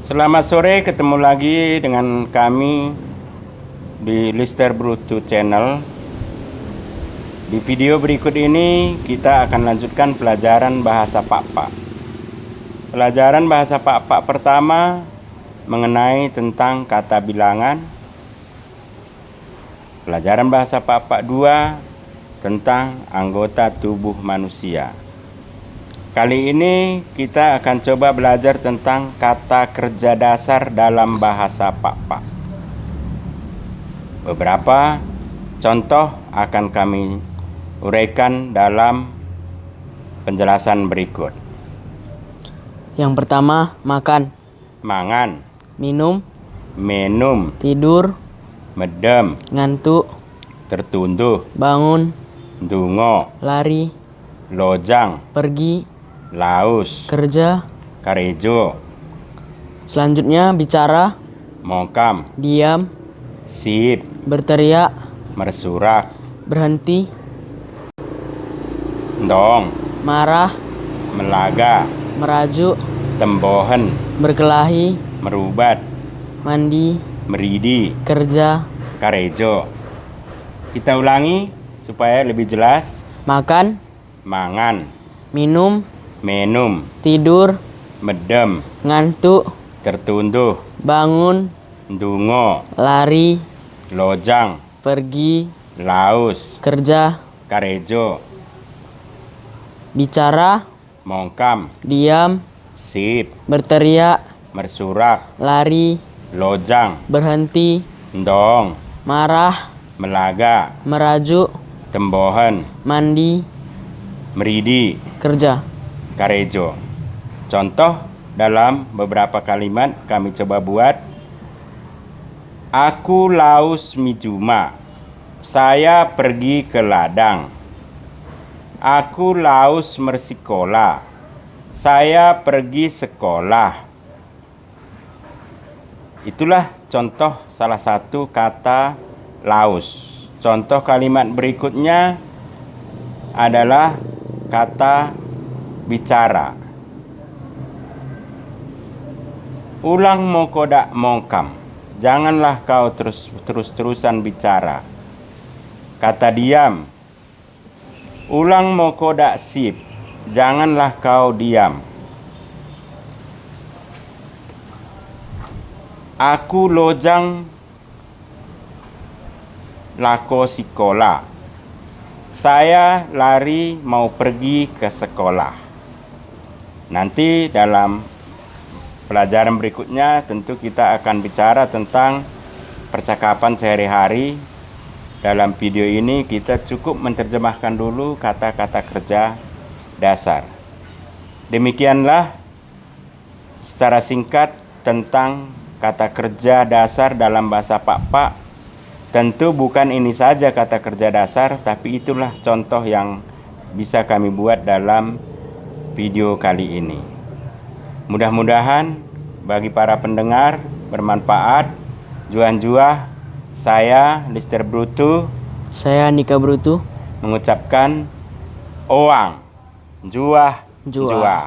Selamat sore, ketemu lagi dengan kami di Lister Brutu Channel. Di video berikut ini kita akan lanjutkan pelajaran bahasa Pak-Pak. Pelajaran bahasa Pak-Pak pertama mengenai tentang kata bilangan. Pelajaran bahasa Pak-Pak 2 tentang anggota tubuh manusia. Kali ini kita akan coba belajar tentang kata kerja dasar dalam bahasa Pak-Pak. Beberapa contoh akan kami uraikan dalam penjelasan berikut. Yang pertama, makan, Mangan, minum, minum, tidur, medem, ngantuk, tertunduh, bangun, dungo, lari, lojang, pergi, laus, kerja. karejo, Selanjutnya bicara, mongkam, diam, sip, berteriak, mersurak, berhenti, ndong, marah, melaga, merajuk, tembohen, berkelahi, merubat, mandi, meridi, kerja. karejo. Kita ulangi supaya lebih jelas. Makan, Mangan, minum, minum, tidur, medem, ngantuk, tertunduh, bangun, ndungo, lari, lojang, pergi, laus, kerja. karejo, Bicara, mongkam, diam, sip, berteriak, mersurak, lari, lojang, berhenti, ndong, marah, melaga, merajuk, tembohen, mandi, meridi, kerja. karejo. Contoh dalam beberapa kalimat kami coba buat. Aku laus mijuma. Saya pergi ke ladang. Aku laus mersikola. Saya pergi sekolah. Itulah contoh salah satu kata laus. Contoh kalimat berikutnya adalah kata bicara. Ulang mokodak mongkam. Janganlah kau terus-terusan bicara. Kata diam. Ulang mokodak sip. Janganlah kau diam. Aku lojang lako sikola. Saya lari mau pergi ke sekolah. Nanti dalam pelajaran berikutnya tentu kita akan bicara tentang percakapan sehari-hari. Dalam video ini kita cukup menerjemahkan dulu kata-kata kerja dasar. Demikianlah secara singkat tentang kata kerja dasar dalam bahasa Pak-Pak. Tentu bukan ini saja kata kerja dasar, tapi itulah contoh yang bisa kami buat dalam video kali ini. Mudah-mudahan bagi para pendengar bermanfaat. Juan-juah, saya Lister Brutu, Saya Nika Brutu. mengucapkan oang, juah, Juah. juah.